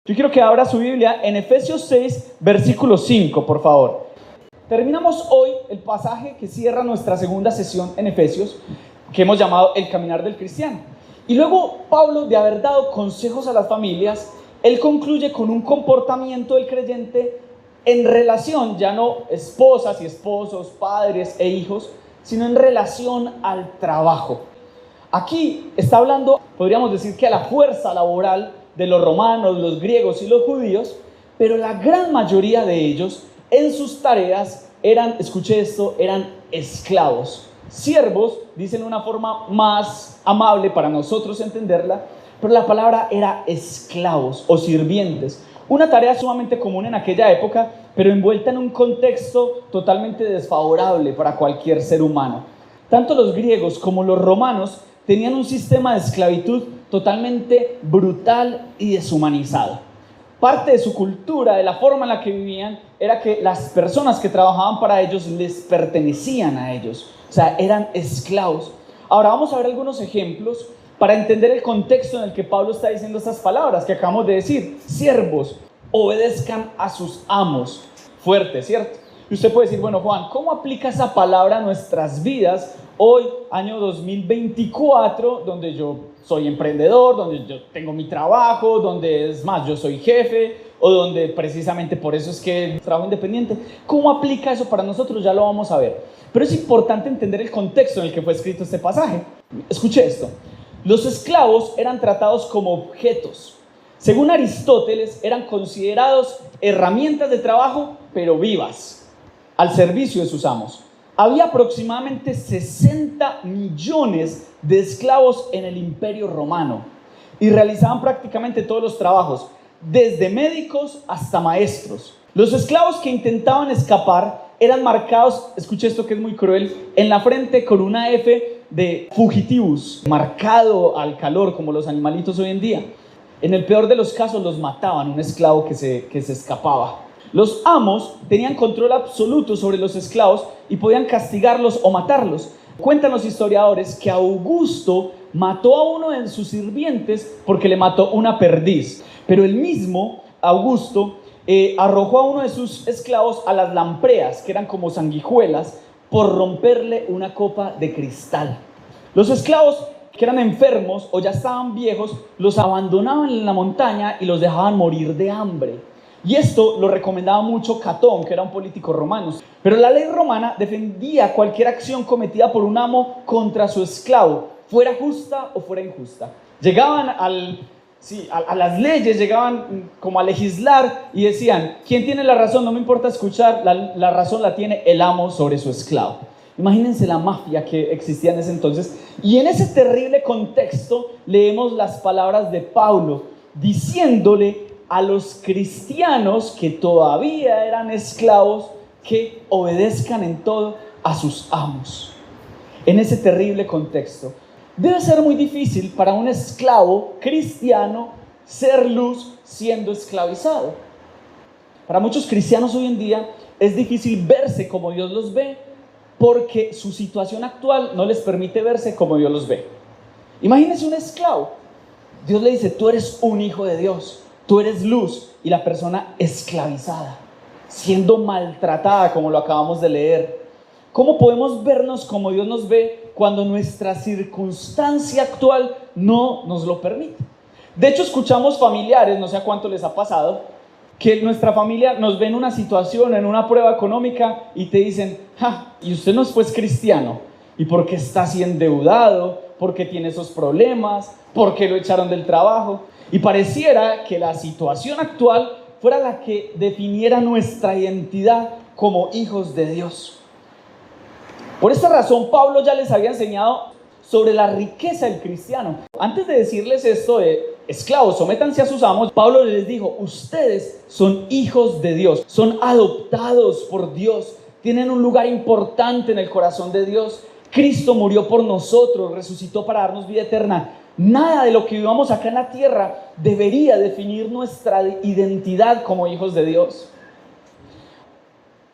Yo quiero que abra su Biblia en Efesios 6, versículo 5, por favor. Terminamos hoy el pasaje que cierra nuestra segunda sesión en Efesios, que hemos llamado El Caminar del Cristiano. Y luego Pablo, de haber dado consejos a las familias, él concluye con un comportamiento del creyente en relación, ya no esposas y esposos, padres e hijos, sino en relación al trabajo. Aquí está hablando, podríamos decir que a la fuerza laboral de los romanos, los griegos y los judíos, pero la gran mayoría de ellos en sus tareas eran, escuche esto, eran esclavos. Siervos, dicen de una forma más amable para nosotros entenderla, pero la palabra era esclavos o sirvientes. Una tarea sumamente común en aquella época, pero envuelta en un contexto totalmente desfavorable para cualquier ser humano. Tanto los griegos como los romanos tenían un sistema de esclavitud totalmente brutal y deshumanizado. Parte de su cultura, de la forma en la que vivían, era que las personas que trabajaban para ellos les pertenecían a ellos. O sea, eran esclavos. Ahora vamos a ver algunos ejemplos para entender el contexto en el que Pablo está diciendo estas palabras que acabamos de decir. Siervos, obedezcan a sus amos. Fuerte, ¿cierto? Y usted puede decir, bueno, Juan, ¿cómo aplica esa palabra a nuestras vidas hoy, año 2024, donde yo soy emprendedor, donde yo tengo mi trabajo, donde es más, yo soy jefe, o donde precisamente por eso es que trabajo independiente? ¿Cómo aplica eso para nosotros? Ya lo vamos a ver. Pero es importante entender el contexto en el que fue escrito este pasaje. Escuche esto. Los esclavos eran tratados como objetos. Según Aristóteles, eran considerados herramientas de trabajo, pero vivas, al servicio de sus amos. Había aproximadamente 60 millones de esclavos en el Imperio Romano y realizaban prácticamente todos los trabajos, desde médicos hasta maestros. Los esclavos que intentaban escapar eran marcados, escuche esto que es muy cruel, en la frente con una F de fugitivus, marcado al calor como los animalitos hoy en día. En el peor de los casos los mataban, un esclavo que se escapaba. Los amos tenían control absoluto sobre los esclavos y podían castigarlos o matarlos. Cuentan los historiadores que Augusto mató a uno de sus sirvientes porque le mató una perdiz. Pero el mismo Augusto arrojó a uno de sus esclavos a las lampreas, que eran como sanguijuelas, por romperle una copa de cristal. Los esclavos que eran enfermos o ya estaban viejos, los abandonaban en la montaña y los dejaban morir de hambre. Y esto lo recomendaba mucho Catón, que era un político romano. Pero la ley romana defendía cualquier acción cometida por un amo contra su esclavo, fuera justa o fuera injusta. Llegaban a las leyes, llegaban como a legislar y decían, ¿quién tiene la razón? No me importa escuchar, la razón la tiene el amo sobre su esclavo. Imagínense la mafia que existía en ese entonces. Y en ese terrible contexto leemos las palabras de Pablo diciéndole a los cristianos que todavía eran esclavos que obedezcan en todo a sus amos. En ese terrible contexto, debe ser muy difícil para un esclavo cristiano ser luz siendo esclavizado. Para muchos cristianos hoy en día es difícil verse como Dios los ve porque su situación actual no les permite verse como Dios los ve. Imagínense un esclavo. Dios le dice, tú eres un hijo de Dios. Tú eres luz, y la persona esclavizada, siendo maltratada, como lo acabamos de leer. ¿Cómo podemos vernos como Dios nos ve cuando nuestra circunstancia actual no nos lo permite? De hecho, escuchamos familiares, no sé a cuánto les ha pasado, que nuestra familia nos ve en una situación, en una prueba económica, y te dicen, ¿y usted no es pues cristiano? ¿Y por qué está así endeudado? ¿Por qué tiene esos problemas? ¿Por qué lo echaron del trabajo? Y pareciera que la situación actual fuera la que definiera nuestra identidad como hijos de Dios. Por esta razón, Pablo ya les había enseñado sobre la riqueza del cristiano. Antes de decirles esto de esclavos, sométanse a sus amos, Pablo les dijo, ustedes son hijos de Dios, son adoptados por Dios, tienen un lugar importante en el corazón de Dios. Cristo murió por nosotros, resucitó para darnos vida eterna. Nada de lo que vivamos acá en la tierra debería definir nuestra identidad como hijos de Dios.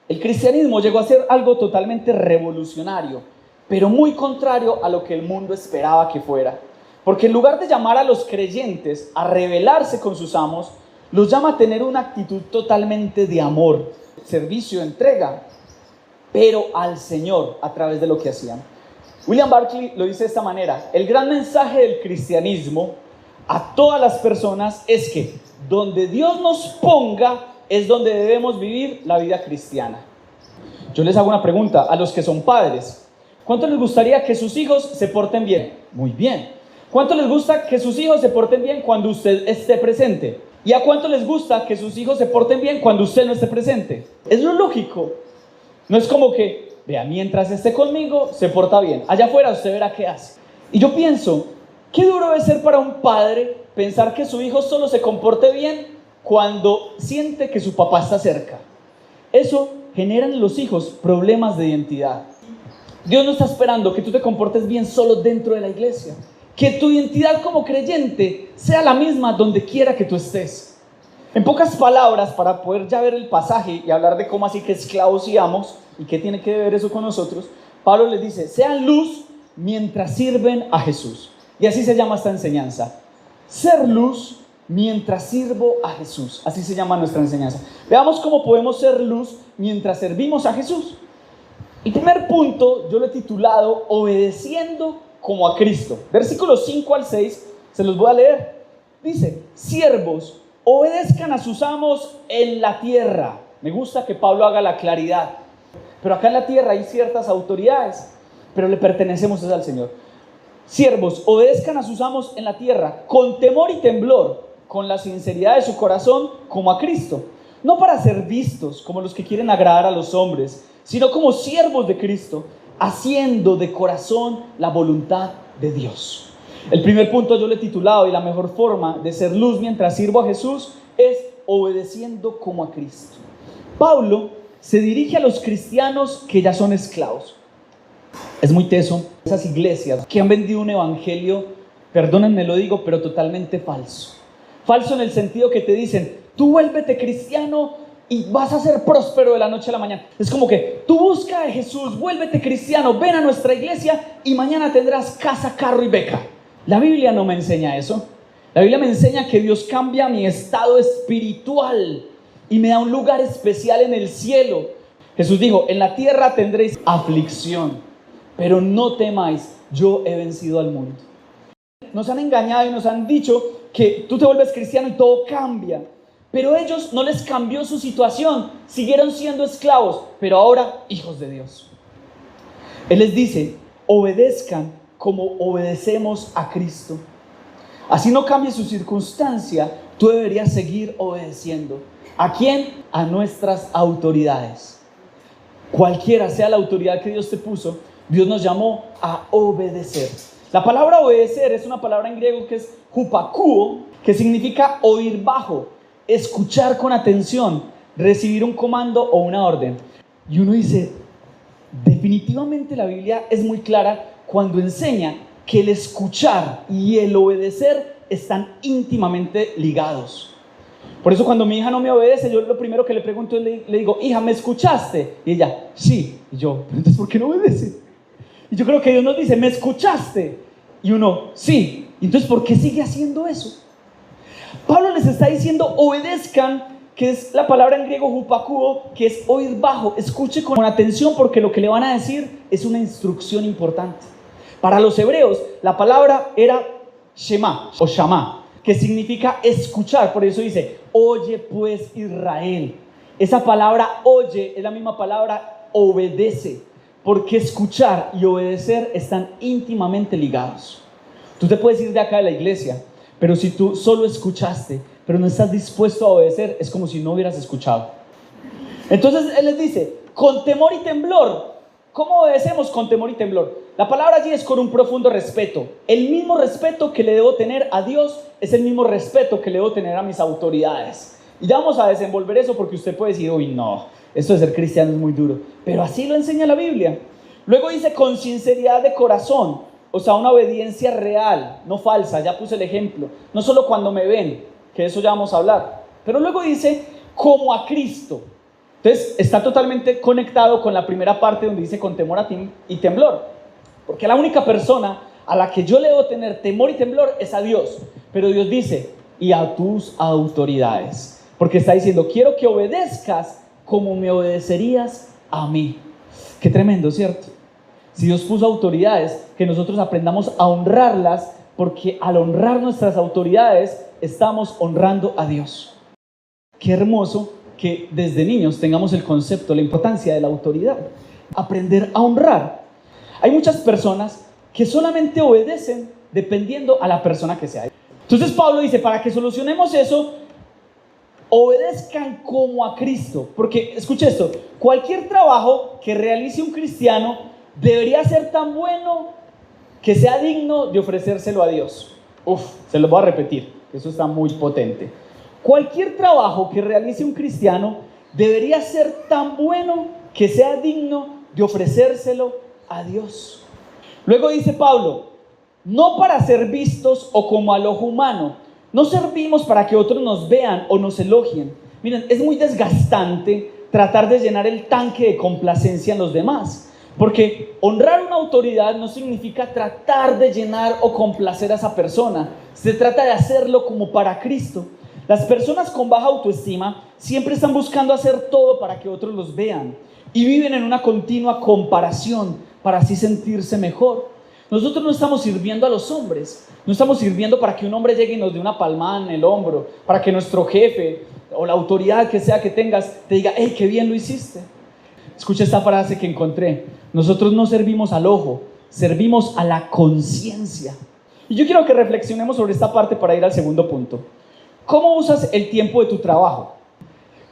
El cristianismo llegó a ser algo totalmente revolucionario, pero muy contrario a lo que el mundo esperaba que fuera. Porque en lugar de llamar a los creyentes a rebelarse con sus amos, los llama a tener una actitud totalmente de amor, servicio, entrega, pero al Señor a través de lo que hacían. William Barclay lo dice de esta manera: el gran mensaje del cristianismo a todas las personas es que donde Dios nos ponga es donde debemos vivir la vida cristiana. Yo les hago una pregunta a los que son padres: ¿cuánto les gustaría que sus hijos se porten bien? Muy bien. ¿Cuánto les gusta que sus hijos se porten bien cuando usted esté presente? ¿Y a cuánto les gusta que sus hijos se porten bien cuando usted no esté presente? Es lo lógico. No es como que, vea, mientras esté conmigo se porta bien, allá afuera usted verá qué hace. Y yo pienso, qué duro debe ser para un padre pensar que su hijo solo se comporte bien cuando siente que su papá está cerca. Eso genera en los hijos problemas de identidad. Dios no está esperando que tú te comportes bien solo dentro de la iglesia. Que tu identidad como creyente sea la misma donde quiera que tú estés. En pocas palabras, para poder ya ver el pasaje y hablar de cómo así que esclavos y amos y qué tiene que ver eso con nosotros, Pablo les dice: sean luz mientras sirven a Jesús. Y así se llama esta enseñanza: ser luz mientras sirvo a Jesús. Así se llama nuestra enseñanza. Veamos cómo podemos ser luz mientras servimos a Jesús. El primer punto yo lo he titulado obedeciendo como a Cristo. Versículos 5 al 6, se los voy a leer. Dice: siervos, obedezcan a sus amos en la tierra. Me gusta que Pablo haga la claridad. Pero acá en la tierra hay ciertas autoridades, pero le pertenecemos al Señor. Siervos, obedezcan a sus amos en la tierra, con temor y temblor, con la sinceridad de su corazón, como a Cristo. No para ser vistos como los que quieren agradar a los hombres, sino como siervos de Cristo, haciendo de corazón la voluntad de Dios. El primer punto yo le he titulado, y la mejor forma de ser luz mientras sirvo a Jesús, es obedeciendo como a Cristo. Pablo se dirige a los cristianos que ya son esclavos. Es muy teso esas iglesias que han vendido un evangelio, perdónenme lo digo, pero totalmente falso. Falso en el sentido que te dicen: tú vuélvete cristiano y vas a ser próspero de la noche a la mañana. Es como que tú busca a Jesús, vuélvete cristiano, ven a nuestra iglesia y mañana tendrás casa, carro y beca. La Biblia no me enseña eso. La Biblia me enseña que Dios cambia mi estado espiritual y me da un lugar especial en el cielo. Jesús dijo: en la tierra tendréis aflicción, pero no temáis, yo he vencido al mundo. Nos han engañado y nos han dicho que tú te vuelves cristiano y todo cambia. Pero ellos no les cambió su situación, siguieron siendo esclavos, pero ahora hijos de Dios. Él les dice: obedezcan como obedecemos a Cristo. Así no cambie su circunstancia, tú deberías seguir obedeciendo. ¿A quién? A nuestras autoridades. Cualquiera sea la autoridad que Dios te puso, Dios nos llamó a obedecer. La palabra obedecer es una palabra en griego que es hupakuo, que significa oír bajo, escuchar con atención, recibir un comando o una orden. Y uno dice, definitivamente la Biblia es muy clara cuando enseña que el escuchar y el obedecer están íntimamente ligados. Por eso cuando mi hija no me obedece, yo lo primero que le pregunto es, le digo: hija, ¿me escuchaste? Y ella: sí. Y yo: ¿pero entonces por qué no obedece? Y yo creo que Dios nos dice: ¿me escuchaste? Y uno: sí. Y entonces, ¿por qué sigue haciendo eso? Pablo les está diciendo: obedezcan, que es la palabra en griego hupakuo, que es oír bajo. Escuche con atención, porque lo que le van a decir es una instrucción importante. Para los hebreos, la palabra era shema o shama, que significa escuchar. Por eso dice: oye pues Israel. Esa palabra oye es la misma palabra obedece, porque escuchar y obedecer están íntimamente ligados. Tú te puedes ir de acá de la iglesia, pero si tú solo escuchaste, pero no estás dispuesto a obedecer, es como si no hubieras escuchado. Entonces él les dice: con temor y temblor. ¿Cómo obedecemos? Con temor y temblor. La palabra allí es con un profundo respeto. El mismo respeto que le debo tener a Dios es el mismo respeto que le debo tener a mis autoridades. Y ya vamos a desenvolver eso, porque usted puede decir: uy, no, esto de ser cristiano es muy duro. Pero así lo enseña la Biblia. Luego dice: con sinceridad de corazón. O sea, una obediencia real, no falsa. Ya puse el ejemplo. No solo cuando me ven, que de eso ya vamos a hablar. Pero luego dice: como a Cristo. Entonces está totalmente conectado con la primera parte donde dice: con temor y temblor. Porque la única persona a la que yo le debo tener temor y temblor es a Dios. Pero Dios dice: y a tus autoridades. Porque está diciendo, quiero que obedezcas como me obedecerías a mí. Qué tremendo, ¿cierto? Si Dios puso autoridades, que nosotros aprendamos a honrarlas, porque al honrar nuestras autoridades, estamos honrando a Dios. Qué hermoso que desde niños tengamos el concepto, la importancia de la autoridad. Aprender a honrar. Hay muchas personas que solamente obedecen dependiendo a la persona que sea. Entonces Pablo dice, para que solucionemos eso, obedezcan como a Cristo. Porque, escuche esto, cualquier trabajo que realice un cristiano debería ser tan bueno que sea digno de ofrecérselo a Dios. Se lo voy a repetir, eso está muy potente. Cualquier trabajo que realice un cristiano debería ser tan bueno que sea digno de ofrecérselo a Dios. Luego dice Pablo, no para ser vistos o como al ojo humano. No servimos para que otros nos vean o nos elogien. Miren, es muy desgastante tratar de llenar el tanque de complacencia en los demás. Porque honrar una autoridad no significa tratar de llenar o complacer a esa persona. Se trata de hacerlo como para Cristo. Las personas con baja autoestima siempre están buscando hacer todo para que otros los vean. Y viven en una continua comparación para así sentirse mejor. Nosotros no estamos sirviendo a los hombres. No estamos sirviendo para que un hombre llegue y nos dé una palmada en el hombro. Para que nuestro jefe o la autoridad que sea que tengas te diga, ¡hey, qué bien lo hiciste! Escucha esta frase que encontré. Nosotros no servimos al ojo, servimos a la conciencia. Y yo quiero que reflexionemos sobre esta parte para ir al segundo punto. ¿Cómo usas el tiempo de tu trabajo?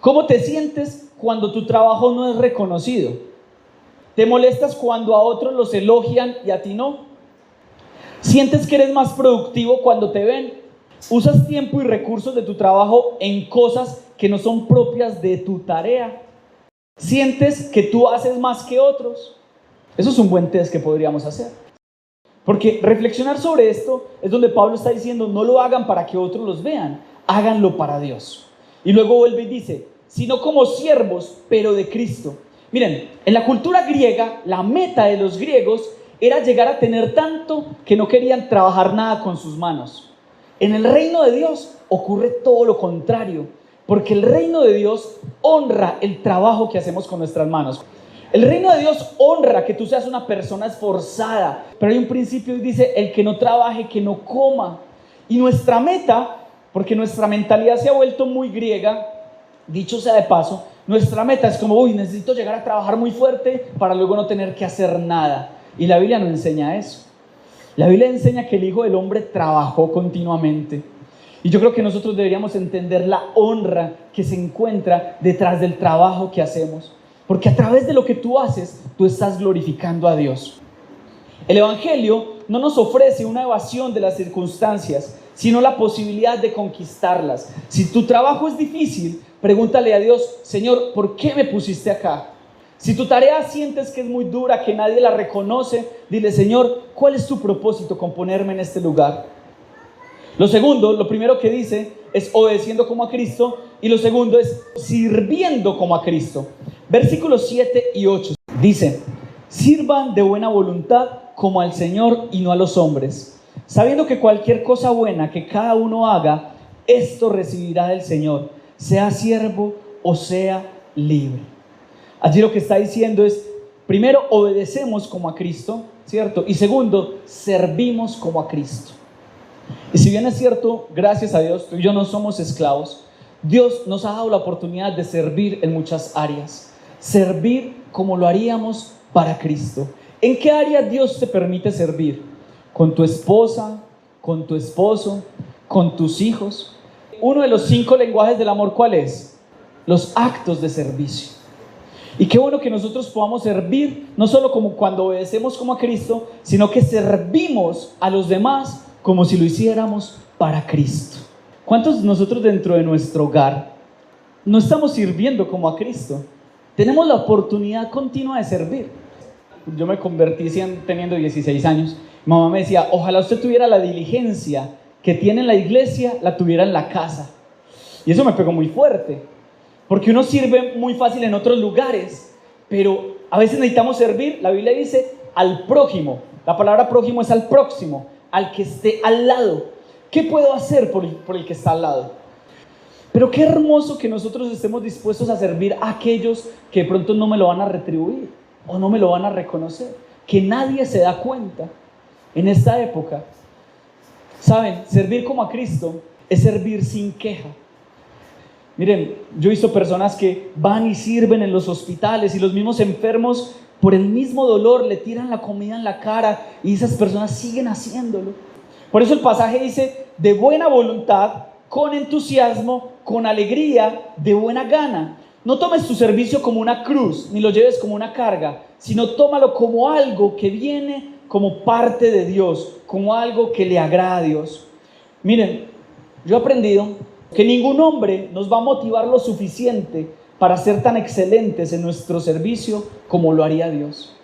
¿Cómo te sientes cuando tu trabajo no es reconocido? ¿Te molestas cuando a otros los elogian y a ti no? ¿Sientes que eres más productivo cuando te ven? ¿Usas tiempo y recursos de tu trabajo en cosas que no son propias de tu tarea? ¿Sientes que tú haces más que otros? Eso es un buen test que podríamos hacer. Porque reflexionar sobre esto es donde Pablo está diciendo, no lo hagan para que otros los vean, háganlo para Dios. Y luego vuelve y dice, sino como siervos, pero de Cristo. Miren, en la cultura griega, la meta de los griegos era llegar a tener tanto que no querían trabajar nada con sus manos. En el reino de Dios ocurre todo lo contrario, porque el reino de Dios honra el trabajo que hacemos con nuestras manos. El reino de Dios honra que tú seas una persona esforzada, pero hay un principio y dice, el que no trabaje, que no coma. Y nuestra meta, porque nuestra mentalidad se ha vuelto muy griega, dicho sea de paso, nuestra meta es como, necesito llegar a trabajar muy fuerte para luego no tener que hacer nada. Y la Biblia no enseña eso. La Biblia enseña que el Hijo del Hombre trabajó continuamente. Y yo creo que nosotros deberíamos entender la honra que se encuentra detrás del trabajo que hacemos. Porque a través de lo que tú haces, tú estás glorificando a Dios. El Evangelio no nos ofrece una evasión de las circunstancias, sino la posibilidad de conquistarlas. Si tu trabajo es difícil, pregúntale a Dios, Señor, ¿por qué me pusiste acá? Si tu tarea sientes que es muy dura, que nadie la reconoce, dile, Señor, ¿cuál es tu propósito con ponerme en este lugar? Lo primero que dice es obedeciendo como a Cristo, y lo segundo es sirviendo como a Cristo. Versículos 7 y 8 dice, sirvan de buena voluntad como al Señor y no a los hombres, sabiendo que cualquier cosa buena que cada uno haga, esto recibirá del Señor, sea siervo o sea libre. Allí lo que está diciendo es, primero, obedecemos como a Cristo, ¿cierto? Y segundo, servimos como a Cristo. Y si bien es cierto, gracias a Dios, tú y yo no somos esclavos, Dios nos ha dado la oportunidad de servir en muchas áreas. Servir como lo haríamos para Cristo. ¿En qué área Dios te permite servir? ¿Con tu esposa? ¿Con tu esposo? ¿Con tus hijos? Uno de los 5 lenguajes del amor, ¿cuál es? Los actos de servicio. Y qué bueno que nosotros podamos servir, no solo como cuando obedecemos como a Cristo, sino que servimos a los demás como si lo hiciéramos para Cristo. ¿Cuántos de nosotros dentro de nuestro hogar no estamos sirviendo como a Cristo? Tenemos la oportunidad continua de servir. Yo me convertí teniendo 16 años. Mi mamá me decía, ojalá usted tuviera la diligencia que tiene en la iglesia, la tuviera en la casa. Y eso me pegó muy fuerte, porque uno sirve muy fácil en otros lugares, pero a veces necesitamos servir. La Biblia dice al prójimo. La palabra prójimo es al próximo, al que esté al lado. ¿Qué puedo hacer por el que está al lado? Pero qué hermoso que nosotros estemos dispuestos a servir a aquellos que de pronto no me lo van a retribuir o no me lo van a reconocer, que nadie se da cuenta en esta época. ¿Saben? Servir como a Cristo es servir sin queja. Miren, yo he visto personas que van y sirven en los hospitales y los mismos enfermos por el mismo dolor le tiran la comida en la cara y esas personas siguen haciéndolo. Por eso el pasaje dice, de buena voluntad, con entusiasmo, con alegría, de buena gana. No tomes tu servicio como una cruz, ni lo lleves como una carga, sino tómalo como algo que viene como parte de Dios, como algo que le agrada a Dios. Miren, yo he aprendido que ningún hombre nos va a motivar lo suficiente para ser tan excelentes en nuestro servicio como lo haría Dios.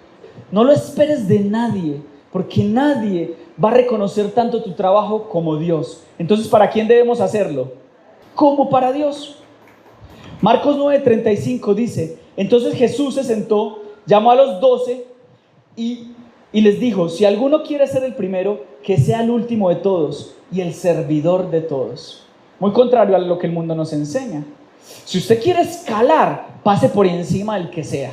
No lo esperes de nadie, porque nadie va a reconocer tanto tu trabajo como Dios. Entonces, ¿para quién debemos hacerlo? Como para Dios. Marcos 9:35 dice, entonces Jesús se sentó, llamó a los 12 y les dijo, si alguno quiere ser el primero, que sea el último de todos y el servidor de todos. Muy contrario a lo que el mundo nos enseña. Si usted quiere escalar, pase por encima del que sea.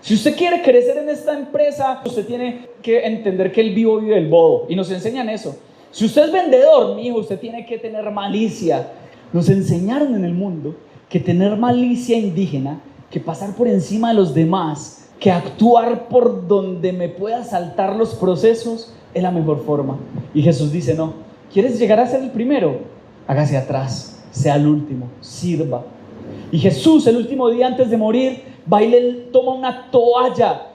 Si usted quiere crecer en esta empresa, usted tiene que entender que el vivo vive el bodo. Y nos enseñan eso. Si usted es vendedor, mi hijo, usted tiene que tener malicia. Nos enseñaron en el mundo que tener malicia indígena, que pasar por encima de los demás, que actuar por donde me pueda saltar los procesos, es la mejor forma. Y Jesús dice, no, ¿quieres llegar a ser el primero? Hágase atrás, sea el último, sirva. Y Jesús, el último día antes de morir, va y le toma una toalla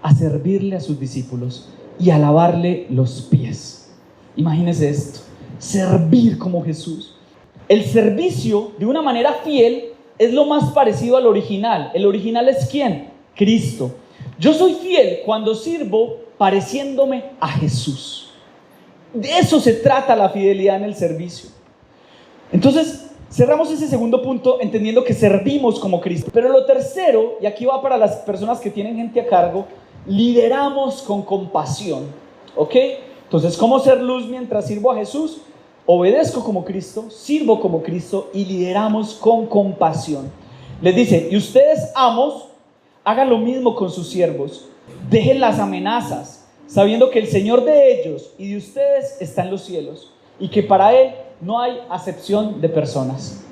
a servirle a sus discípulos y a lavarle los pies. Imagínense esto, servir como Jesús. El servicio de una manera fiel es lo más parecido al original. ¿El original es quién? Cristo. Yo soy fiel cuando sirvo pareciéndome a Jesús. De eso se trata la fidelidad en el servicio. Entonces, cerramos ese segundo punto entendiendo que servimos como Cristo. Pero lo tercero, y aquí va para las personas que tienen gente a cargo, lideramos con compasión. ¿Ok? Entonces, ¿cómo ser luz mientras sirvo a Jesús? Obedezco como Cristo, sirvo como Cristo y lideramos con compasión. Les dice, y ustedes, amos, hagan lo mismo con sus siervos. Dejen las amenazas, sabiendo que el Señor de ellos y de ustedes está en los cielos y que para Él no hay acepción de personas.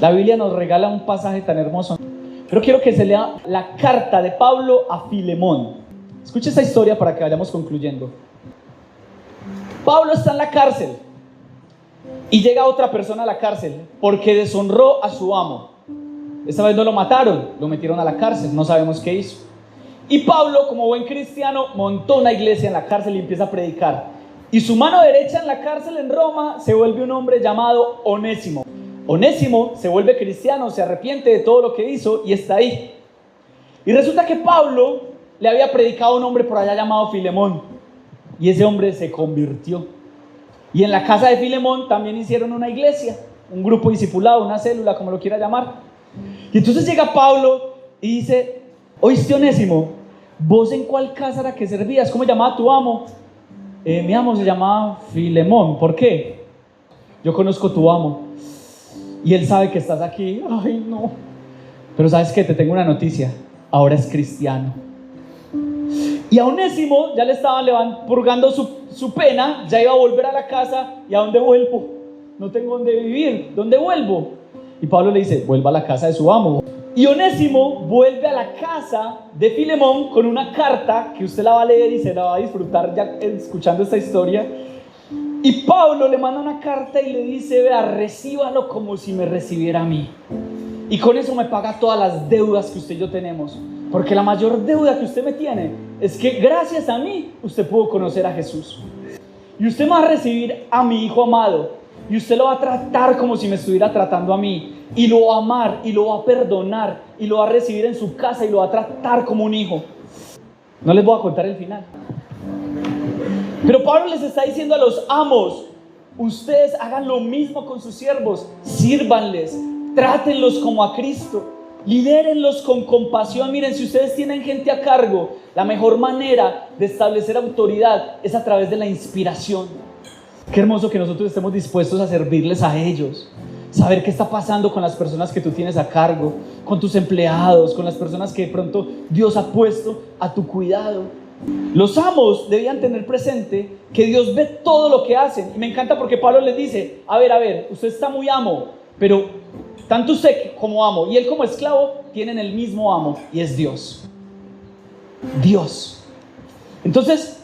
La Biblia nos regala un pasaje tan hermoso. Pero quiero que se lea la carta de Pablo a Filemón. Escuche esta historia para que vayamos concluyendo. Pablo está en la cárcel y llega otra persona a la cárcel porque deshonró a su amo. Esta vez no lo mataron, lo metieron a la cárcel, no sabemos qué hizo. Y Pablo, como buen cristiano, montó una iglesia en la cárcel y empieza a predicar. Y su mano derecha en la cárcel en Roma se vuelve un hombre llamado Onésimo. Onésimo se vuelve cristiano, se arrepiente de todo lo que hizo y está ahí. Y resulta que Pablo le había predicado a un hombre por allá llamado Filemón. Y ese hombre se convirtió. Y en la casa de Filemón también hicieron una iglesia, un grupo discipulado, una célula, como lo quiera llamar. Y entonces llega Pablo y dice, oíste Onésimo, ¿vos en cuál casa era que servías? ¿Cómo llamaba tu amo? Mi amo se llamaba Filemón. ¿Por qué? Yo conozco tu amo y él sabe que estás aquí. Ay, no. Pero ¿sabes qué? Te tengo una noticia. Ahora es cristiano. Y a Onésimo ya le estaban purgando su pena. Ya iba a volver a la casa. ¿Y a dónde vuelvo? No tengo dónde vivir. ¿Dónde vuelvo? Y Pablo le dice, vuelva a la casa de su amo. Y Onésimo vuelve a la casa de Filemón con una carta que usted la va a leer y se la va a disfrutar ya escuchando esta historia. Y Pablo le manda una carta y le dice, vea, recíbalo como si me recibiera a mí. Y con eso me paga todas las deudas que usted y yo tenemos. Porque la mayor deuda que usted me tiene es que gracias a mí usted pudo conocer a Jesús. Y usted me va a recibir a mi hijo amado. Y usted lo va a tratar como si me estuviera tratando a mí. Y lo va a amar, y lo va a perdonar, y lo va a recibir en su casa, y lo va a tratar como un hijo. No les voy a contar el final. Pero Pablo les está diciendo a los amos, ustedes hagan lo mismo con sus siervos, sírvanles, trátenlos como a Cristo, lidérenlos con compasión. Miren, si ustedes tienen gente a cargo, la mejor manera de establecer autoridad es a través de la inspiración. Qué hermoso que nosotros estemos dispuestos a servirles a ellos. Saber qué está pasando con las personas que tú tienes a cargo, con tus empleados, con las personas que de pronto Dios ha puesto a tu cuidado. Los amos debían tener presente que Dios ve todo lo que hacen. Y me encanta porque Pablo les dice, a ver, usted está muy amo, pero tanto usted como amo y él como esclavo tienen el mismo amo, y es Dios. Dios. Entonces,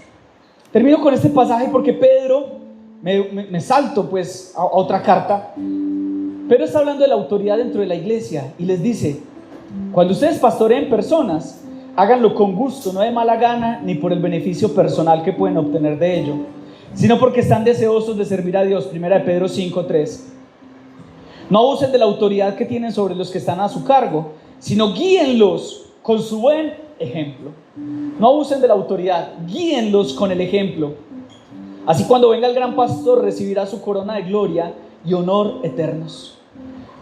termino con este pasaje porque Pedro, me salto pues a otra carta. Pedro está hablando de la autoridad dentro de la iglesia y les dice, cuando ustedes pastoreen personas, háganlo con gusto, no de mala gana, ni por el beneficio personal que pueden obtener de ello, sino porque están deseosos de servir a Dios. Primera de Pedro 5:3. No abusen de la autoridad que tienen sobre los que están a su cargo, sino guíenlos con su buen ejemplo. No abusen de la autoridad, guíenlos con el ejemplo. Así cuando venga el gran pastor recibirá su corona de gloria y honor eternos.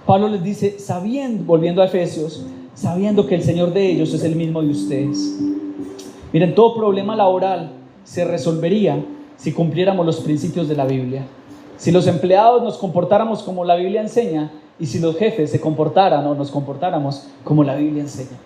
Pablo les dice, volviendo a Efesios, sabiendo que el Señor de ellos es el mismo de ustedes. Miren, todo problema laboral se resolvería si cumpliéramos los principios de la Biblia. Si los empleados nos comportáramos como la Biblia enseña, y si los jefes se comportaran o nos comportáramos como la Biblia enseña.